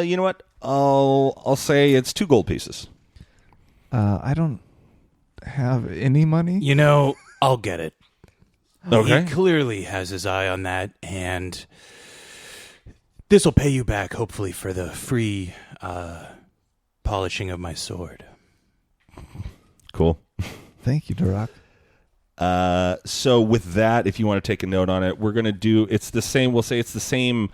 You know what? I'll say it's 2 gold pieces. I don't have any money. I'll get it. Okay. He clearly has his eye on that, and this will pay you back, hopefully, for the free polishing of my sword. Cool. Thank you, Durok. So with that, if you want to take a note on it, we're going to do, it's the same, we'll say it's the same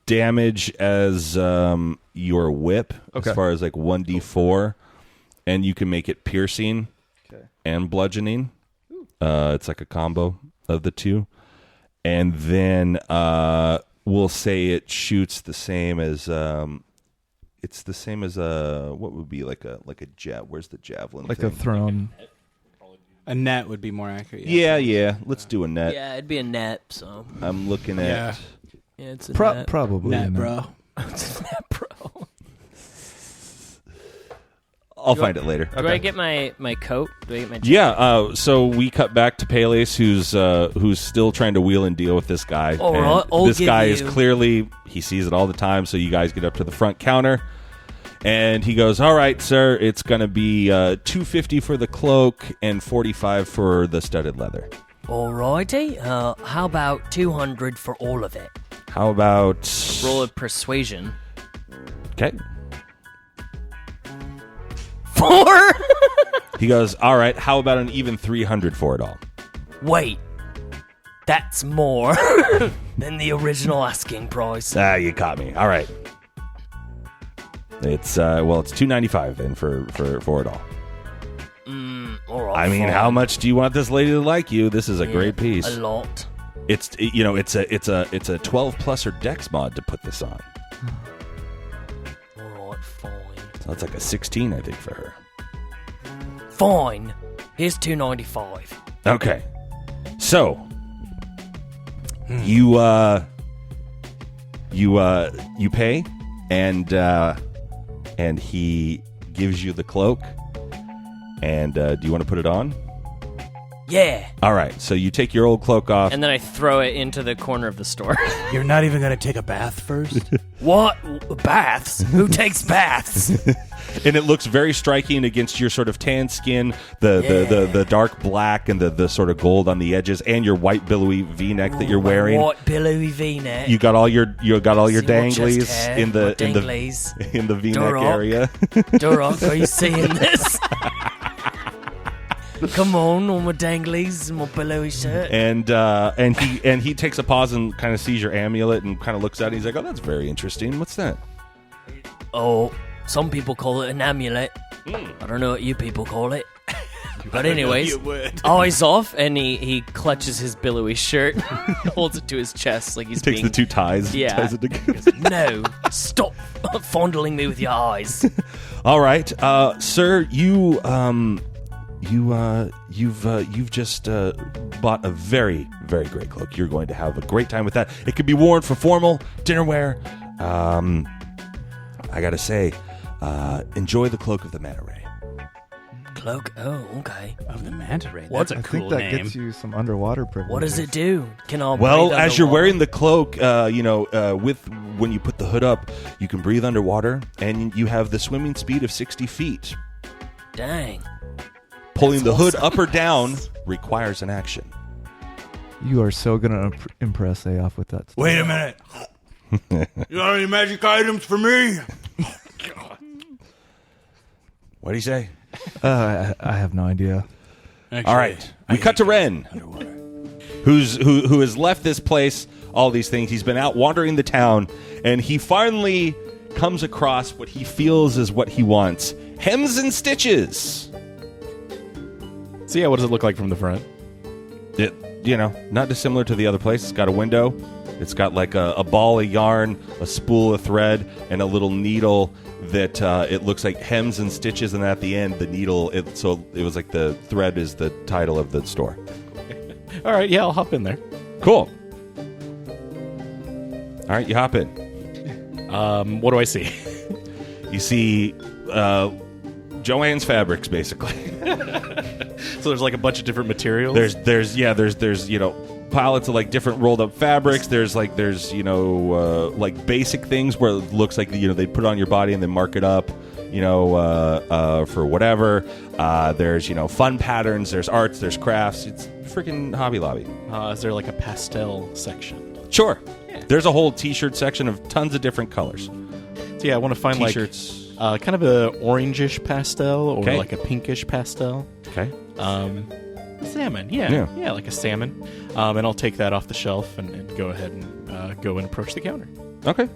damage as your whip, as far as like 1d4, and you can make it piercing and bludgeoning. It's like a combo of the two. And then we'll say it shoots the same as it's the same as what would be like a where's the javelin like thing? a thrown. A net would be more accurate. Yeah. Let's do a net. Yeah, it'd be a net. So I'm looking at. Yeah, it's a net. Probably net, a net. bro. It's a net, bro. I'll find it later. Do I get my coat? Do I get my jacket? Yeah. So we cut back to Peleus, who's still trying to wheel and deal with this guy. All and right, I'll this give guy you- is clearly, he sees it all the time. So you guys get up to the front counter, and he goes, "All right, sir, it's going to be $250 for the cloak and $45 for the studded leather." Alrighty. How about 200 for all of it? How about Roll of persuasion. Okay. 4. He goes, "All right, how about an even 300 for it all?" Wait, that's more than the original asking price. You caught me. All right. It's it's $295 then for it all. All right. I mean, fine. how much do you want this lady to like you? This is a great piece. A lot. It's it's a 12 plus or dex mod to put this on. All right, fine. So that's like a 16, I think, for her. Fine. Here's $295. Okay. So you pay, and he gives you the cloak. And do you want to put it on? Yeah. All right. So you take your old cloak off. And then I throw it into the corner of the store. You're not even going to take a bath first? What? Baths? Who takes baths? And it looks very striking against your sort of tan skin, the dark black and the sort of gold on the edges, and your white billowy V-neck that you're wearing. What billowy V-neck? You got all your See my danglies chest hair, in my the danglies. in the V-neck Durok. area. Durok, are you seeing this? Come on, all my danglies and my billowy shirt. And he takes a pause and kind of sees your amulet and kind of looks at it. He's like, "Oh, that's very interesting. What's that?" Oh, some people call it an amulet. I don't know what you people call it. But anyways, eyes off, and he clutches his billowy shirt, holds it to his chest like he's Takes being... the two ties. Yeah. Ties it together. No, stop fondling me with your eyes. All right, sir, you've just bought a very, very great cloak. You're going to have a great time with that. It could be worn for formal dinner wear. I gotta say, enjoy the cloak of the manta ray. Cloak? Oh, okay. Of the manta ray. What? That's a I cool think that name. gets you some underwater privileges. What does it do? Can I Well, breathe as you're underwater? wearing the cloak, when you put the hood up, you can breathe underwater, and you have the swimming speed of 60 feet. Dang. Pulling the hood up or down requires an action. You are so gonna impress Aof with that stuff. Wait a minute. You got any magic items for me? What do you say? I have no idea. Actually, All right, we cut to Ren, who has left this place. All these things. He's been out wandering the town, and he finally comes across what he feels is what he wants: hems and stitches. So yeah, what does it look like from the front? It, not dissimilar to the other place. It's got a window. It's got like a ball of yarn, a spool of thread, and a little needle that it looks like hems and stitches. And at the end, the needle. So it was like the thread is the title of the store. All right, yeah, I'll hop in there. Cool. All right, you hop in. What do I see? You see Joanne's fabrics, basically. So there's like a bunch of different materials. There's pallets of like different rolled up fabrics. There's like basic things where it looks like they put it on your body and then mark it up, for whatever. There's fun patterns. There's arts. There's crafts. It's freaking Hobby Lobby. Is there like a pastel section? Sure. Yeah. There's a whole T-shirt section of tons of different colors. So yeah, I want to find T-shirts. Kind of a orangish pastel or Okay. like a pinkish pastel. Okay. Salmon, yeah, like a salmon. And I'll take that off the shelf and go ahead and go and approach the counter. Okay.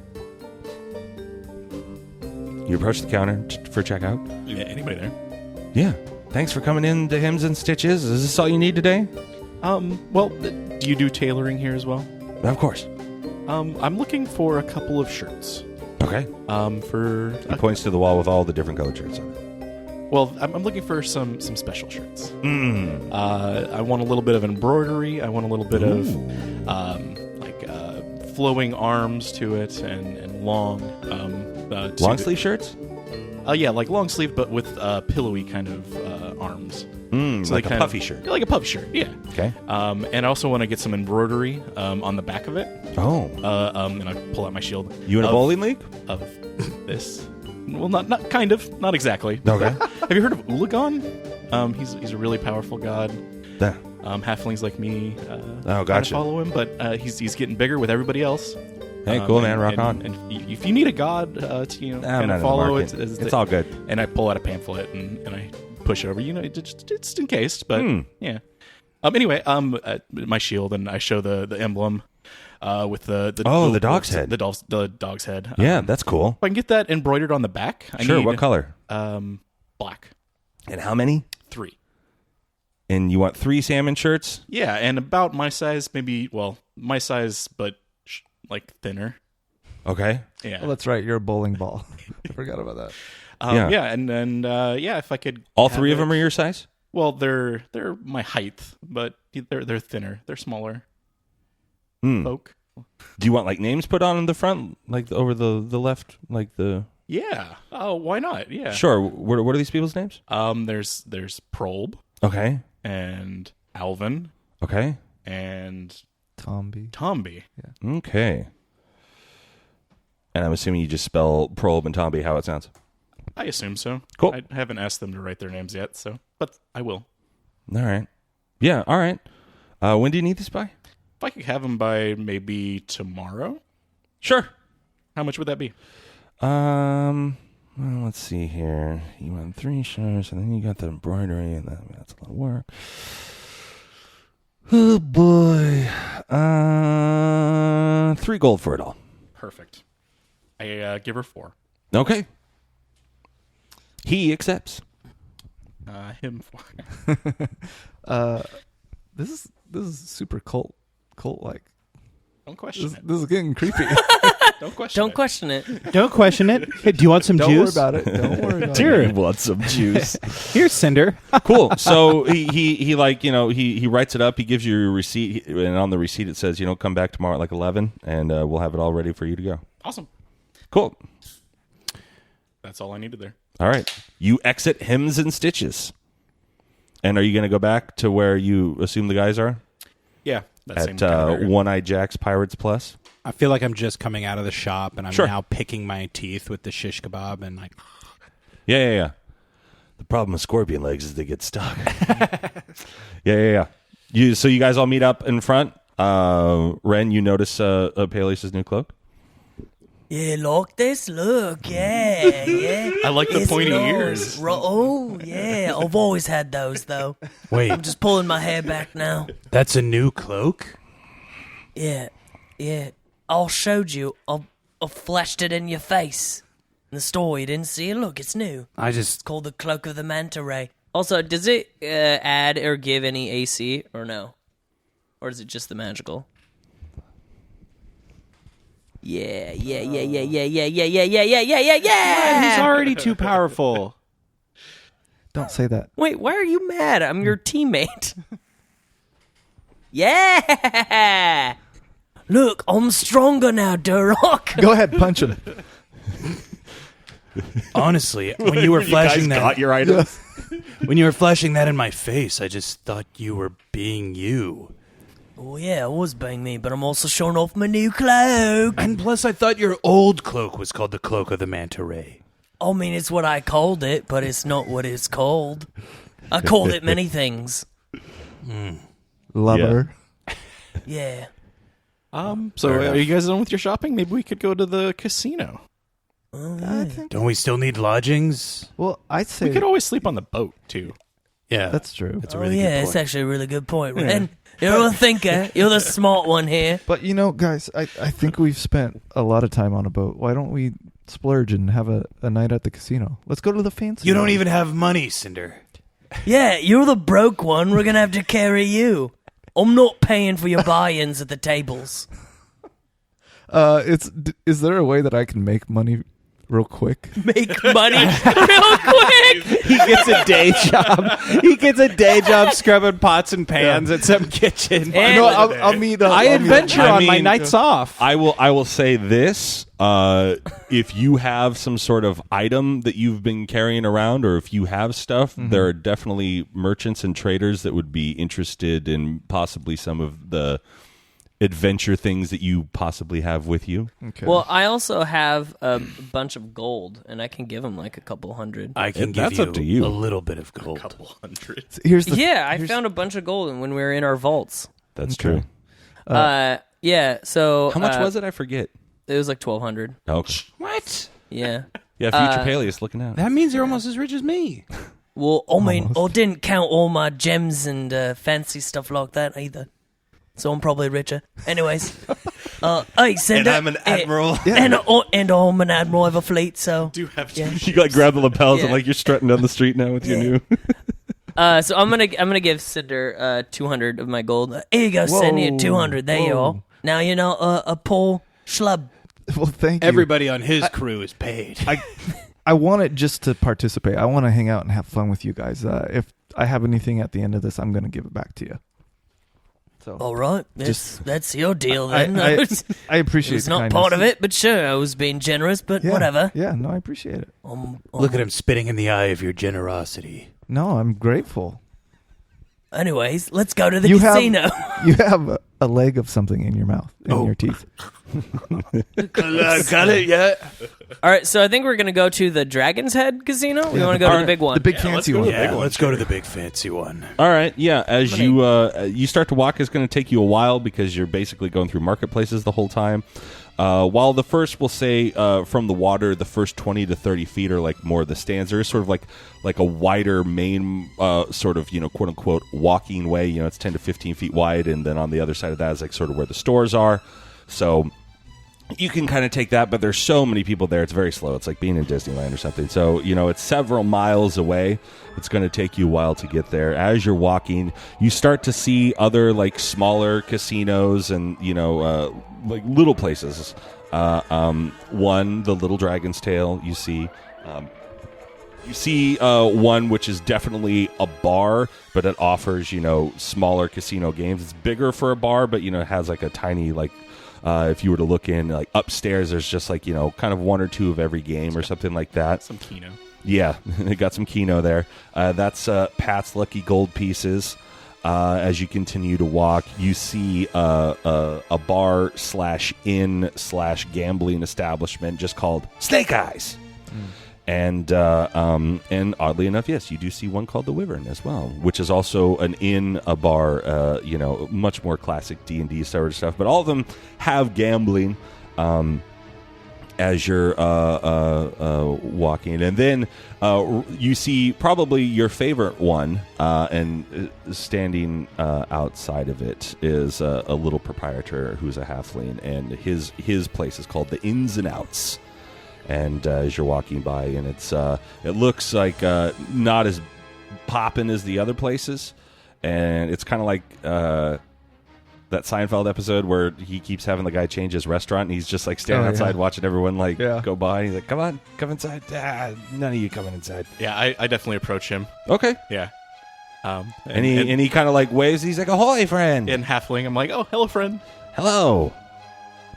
You approach the counter for checkout? Yeah, anybody there? Yeah. Thanks for coming in to Hems and Stitches. Is this all you need today? Well, do you do tailoring here as well? Of course. I'm looking for a couple of shirts. Okay. He points to the wall with all the different colored shirts on it. Well, I'm looking for some special shirts. I want a little bit of embroidery. I want a little bit of flowing arms to it and long sleeve shirts. Yeah, like long sleeve, but with pillowy kind of arms. So like a puffy shirt. Like a puff shirt, yeah. Okay. And I also want to get some embroidery on the back of it. Oh. And I pull out my shield. You in a bowling league? Of this. Well, not kind of. Not exactly. Okay. Have you heard of Ulagon? He's a really powerful god. Yeah. Halflings like me gotcha. follow him, but he's getting bigger with everybody else. Hey, cool, man. Rock on. And if you need a god to kind of follow, it's all good. And I pull out a pamphlet and I push it over. Just in case. But yeah. Anyway, my shield, and I show the emblem with the dog's head. The dog's head. Yeah, that's cool. If I can get that embroidered on the back. What color? Black. And how many? 3. And you want 3 salmon shirts? Yeah, and about my size, maybe. Well, my size, but like thinner. Okay. Yeah. Well, that's right. You're a bowling ball. I forgot about that. Yeah, and if I could. All 3 of them are your size? Well, they're my height, but they're thinner. They're smaller. Folk. Do you want like names put on the front, like over the left, like the? Yeah. Oh, why not? Yeah. Sure. What are these people's names? There's Probe. Okay. And Alvin. Okay. And Tomby. Yeah. Okay. And I'm assuming you just spell Probe and Tomby how it sounds. I assume so. Cool. I haven't asked them to write their names yet, but I will. All right. Yeah. All right. When do you need this by? If I could have them by maybe tomorrow. Sure. How much would that be? Well, let's see here. You want 3 shirts, and then you got the embroidery, and that's a lot of work. Oh boy. 3 gold for it all. Perfect. I give her 4. Okay. He accepts. Him 4. This is super cult like. Don't question it. This is getting creepy. Don't question it. Don't question it. Hey, do you want some juice? Don't worry about it. Don't worry about Here. it. You want some juice? Here's Cinder. Cool. So he like, he writes it up. He gives you your receipt, and on the receipt it says, come back tomorrow at like 11, and we'll have it all ready for you to go. Awesome. Cool. That's all I needed there. All right. You exit Hems and Stitches. And are you going to go back to where you assume the guys are? Yeah. At One-Eyed Jack's Pirates Plus? I feel like I'm just coming out of the shop, and I'm Sure. now picking my teeth with the shish kebab, and like... Yeah. The problem with scorpion legs is they get stuck. Yeah. So you guys all meet up in front. Ren, you notice Peleus' new cloak? Yeah, like this. Look, yeah. I like the It's pointy nice. ears. Oh, yeah. I've always had those, though. Wait, I'm just pulling my hair back now. that's a new cloak? Yeah. I showed you. I flashed it in your face. In the store, you didn't see it. Look, it's new. It's called the Cloak of the Manta Ray. Also, does it add or give any AC or no? Or is it just the magical? Yeah. He's already too powerful. Don't say that. Wait, why are you mad? I'm your teammate. Yeah! Look, I'm stronger now, Durok. Go ahead, punch him. Honestly, when you were flashing that, got your items. when you were flashing that in my face, I just thought you were being you. Oh yeah, I was being me, but I'm also showing off my new cloak. And plus, I thought your old cloak was called the Cloak of the Manta Ray. I mean, it's what I called it, but it's not what it's called. I called it many things. Lover. Yeah. So are you guys done with your shopping? Maybe we could go to the casino. I think. Don't we still need lodgings? Well, I'd say We could always sleep on the boat too. Yeah, that's true. That's a really good point. It's actually a really good point. And you're a thinker. You're the smart one here. But guys, I think we've spent a lot of time on a boat. Why don't we splurge and have a night at the casino? Let's go to the fancy. You don't even have money, Cinder. Yeah, you're the broke one. We're gonna have to carry you. I'm not paying for your buy-ins at the tables. Is there a way that I can make money real quick? Make money real quick. He gets a day job. He gets a day job scrubbing pots and pans at some kitchen. I'll meet up. I adventure on my nights off. I will say this: if you have some sort of item that you've been carrying around, or if you have stuff, there are definitely merchants and traders that would be interested in possibly some of the adventure things that you possibly have with you. Okay. Well, I also have a bunch of gold, and I can give them like a couple hundred. I can give up to you a little bit of gold. A couple hundred. I found a bunch of gold when we were in our vaults. That's true. Yeah. So how much was it? I forget. It was like 1,200. Okay. What? Yeah. Yeah. Future Peleus looking out. That means you're almost as rich as me. Well, I mean, I didn't count all my gems and fancy stuff like that either. So I'm probably richer. Anyways, hey, Cinder. And I'm an admiral. And I'm an admiral of a fleet, so... Do have You like grab the lapels and like you're strutting down the street now with your new... So I'm gonna give Cinder 200 of my gold. Here you go, Cinder, 200. There you are. Now you know a poor schlub. Well, thank you. Everybody on his crew is paid. I want it just to participate. I want to hang out and have fun with you guys. If I have anything at the end of this, I'm going to give it back to you. So all right, that's your deal then. I appreciate it. It's not part of it, but sure, I was being generous, but whatever. Yeah, no, I appreciate it. Look at him spitting in the eye of your generosity. No, I'm grateful. Anyways, let's go to the casino. You have a leg of something in your mouth, in your teeth. Got it yet? All right, so I think we're going to go to the Dragon's Head Casino. We want to go to the big one. The big fancy one. Yeah, let's go to the big fancy one. All right, yeah. As you start to walk, it's going to take you a while because you're basically going through marketplaces the whole time. While the first, we'll say, from the water, the first 20 to 30 feet are like more of the stands. There is sort of like a wider main sort of, quote unquote, walking way. It's 10 to 15 feet wide, and then on the other side of that is like sort of where the stores are. So you can kind of take that, but there's so many people there. It's very slow. It's like being in Disneyland or something. So, it's several miles away. It's going to take you a while to get there. As you're walking, you start to see other like smaller casinos and, like little places. One, the Little Dragon's Tail, you see. You see one which is definitely a bar, but it offers, smaller casino games. It's bigger for a bar, but, it has like a tiny, like, if you were to look in, like, upstairs, there's just, like, kind of one or two of every game or something like that. Some Keno. Yeah, they got some Keno there. That's Pat's Lucky Gold Pieces. As you continue to walk, you see a bar/inn/gambling establishment just called Snake Eyes. And oddly enough, yes, you do see one called the Wyvern as well, which is also an inn, a bar, much more classic D&D sort of stuff. But all of them have gambling as you're walking. And then you see probably your favorite one, and standing outside of it is a little proprietor who's a halfling, and his place is called the Ins and Outs. And as you're walking by, and it looks like not as poppin' as the other places, and it's kind of like that Seinfeld episode where he keeps having the guy change his restaurant, and he's just like standing outside watching everyone go by. And he's like, "Come on, come inside." None of you coming inside. Yeah, I definitely approach him. Okay. Yeah. And he kind of like waves. He's like, "Ahoy, friend!" In halfling, I'm like, "Oh, hello, friend." Hello.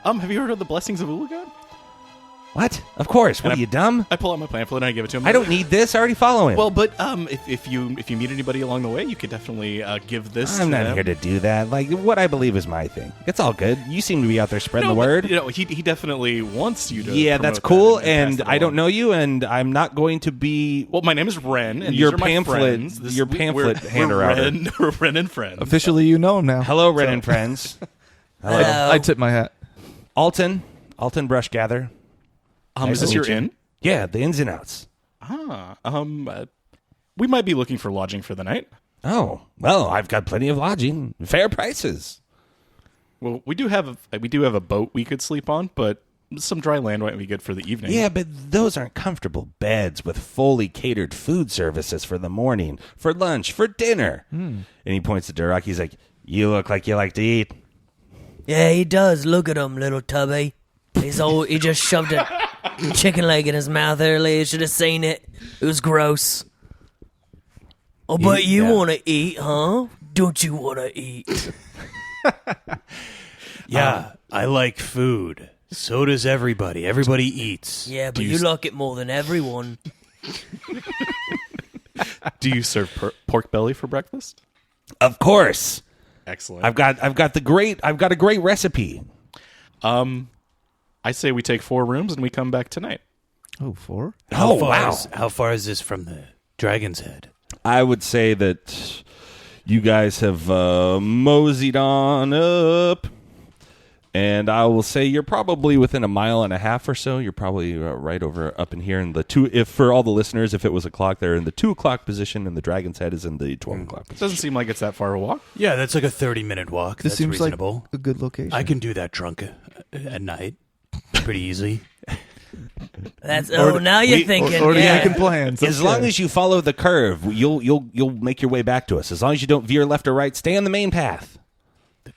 Have you heard of the blessings of Ulagan? What? Of course. What are you, dumb? I pull out my pamphlet and I give it to him. I don't need this. I already follow him. Well, but if you meet anybody along the way, you could definitely give this. I'm to not them. here to do that. Like, what I believe is my thing. It's all good. You seem to be out there spreading the word. But, he definitely wants you to. Yeah, that's cool. And I don't know you, and I'm not going to be. Well, my name is Ren, and your these are pamphlet. my friends. Your pamphlet hander outer. We're Ren and friends. Officially, you know him now. Hello, Ren and friends. Hello. I tip my hat. Alton Brush Gather. Is this your inn? Yeah, the Ins and Outs. We might be looking for lodging for the night. Oh, well, I've got plenty of lodging. Fair prices. Well, we do have a boat we could sleep on, but some dry land might be good for the evening. Yeah, but those aren't comfortable beds with fully catered food services for the morning, for lunch, for dinner. And he points to Durok. He's like, you look like you like to eat. Yeah, he does. Look at him, little tubby. He just shoved a chicken leg in his mouth earlier. You should have seen it. It was gross. Oh, but you want to eat, huh? Don't you want to eat? Yeah, I like food. So does everybody. Everybody eats. Yeah, but you like it more than everyone. Do you serve pork belly for breakfast? Of course. Excellent. I've got a great recipe. I say we take 4 rooms and we come back tonight. Oh, 4? How far is this from the Dragon's Head? I would say that you guys have moseyed on up, and I will say you're probably within a mile and a half or so. You're probably right over up in here in the 2. If for all the listeners, if it was a clock, they're in the 2 o'clock position, and the Dragon's Head is in the 12 o'clock. It doesn't seem like it's that far a walk. Yeah, that's like a 30-minute walk. This That's seems reasonable. like a good location. I can do that drunk at night. Pretty easy. Now you're thinking. Already yeah. making plans. As long as you follow the curve, you'll make your way back to us. As long as you don't veer left or right, stay on the main path.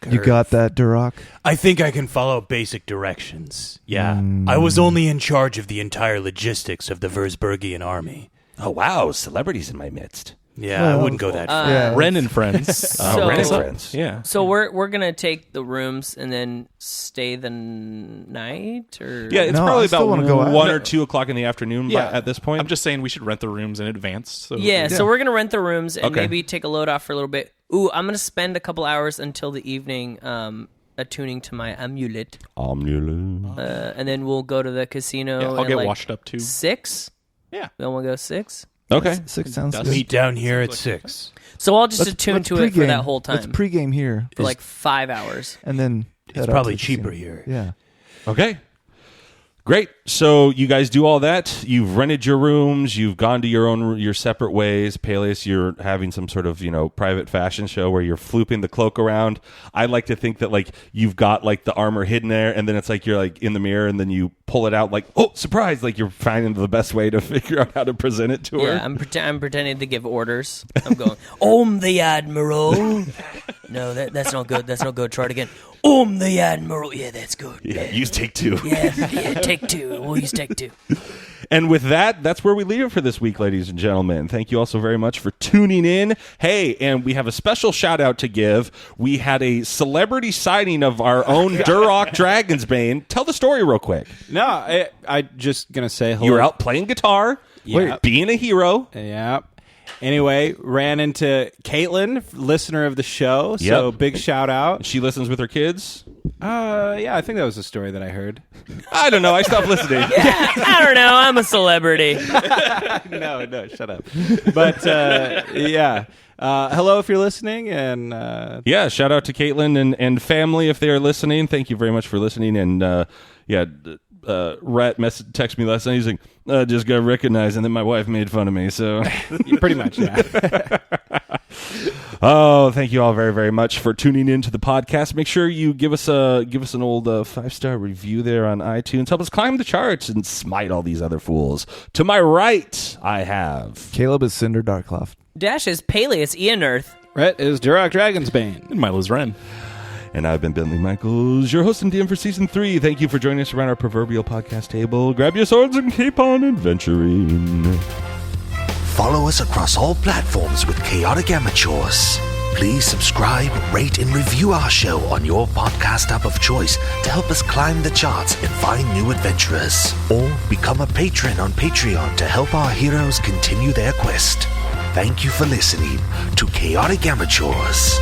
You got that, Durok? I think I can follow basic directions. Yeah. I was only in charge of the entire logistics of the Würzburgian army. Oh, wow. Celebrities in my midst. Yeah, Well, I wouldn't go that far. Yeah. Ren and friends. So- Ren and friends. Yeah. So we're gonna take the rooms and then stay the night, or Yeah, it's No, probably I still about wanna go out. 1 or 2 o'clock in the afternoon at this point. I'm just saying we should rent the rooms in advance. So yeah. So we're gonna rent the rooms and Okay. maybe take a load off for a little bit. Ooh, I'm gonna spend a couple hours until the evening, attuning to my amulet, and then we'll go to the casino. Yeah, I'll at get like washed up too. 6. Yeah. Then we'll go 6. Okay. 6 sounds good. Meet down here at 6. So I'll just attune to it for that whole time. Let's pregame here. for like 5 hours. And then It's head up probably to the cheaper casino. here. Yeah. Okay. Great. So you guys do all that. You've rented your rooms. You've gone to your separate ways. Peleus, you're having some sort of, private fashion show where you're flooping the cloak around. I like to think that like you've got like the armor hidden there, and then it's like you're like in the mirror, and then you pull it out like, oh, surprise! Like you're finding the best way to figure out how to present it to her. Yeah, I'm pretending to give orders. I'm going, the Admiral. No, that's not good. That's not good. Try it again. The Admiral. Yeah, that's good. Yeah, use take 2. Yeah, take 2. We'll use take 2. And with that, that's where we leave it for this week, ladies and gentlemen. Thank you all so very much for tuning in. Hey, and we have a special shout out to give. We had a celebrity sighting of our own Durok Dragonsbane. Tell the story real quick. No, I just gonna say hello. You were out playing guitar, being a hero. Yeah. Anyway, ran into Caitlin, listener of the show. So Yep. big shout out. She listens with her kids. Yeah, I think that was a story that I heard. I don't know. I stopped listening. Yeah, I don't know. I'm a celebrity. No, shut up. But yeah. Hello if you're listening, and Yeah, shout out to Caitlin and family if they are listening. Thank you very much for listening. And Rat texted me last night. He's like, I just got recognized, and then my wife made fun of me. So pretty much, yeah. Oh, thank you all very, very much for tuning in to the podcast. Make sure you give us an old 5-star review there on iTunes. Help us climb the charts and smite all these other fools. To my right, I have Caleb is Cinder Darkloft. Dash is Peleus Ian Earth. Rhett is Durok Dragonsbane. And Milo's Ren. And I've been Bentley Michaels, your host and DM for Season 3. Thank you for joining us around our proverbial podcast table. Grab your swords and keep on adventuring. Follow us across all platforms with Chaotic Amateurs. Please subscribe, rate, and review our show on your podcast app of choice to help us climb the charts and find new adventurers. Or become a patron on Patreon to help our heroes continue their quest. Thank you for listening to Chaotic Amateurs.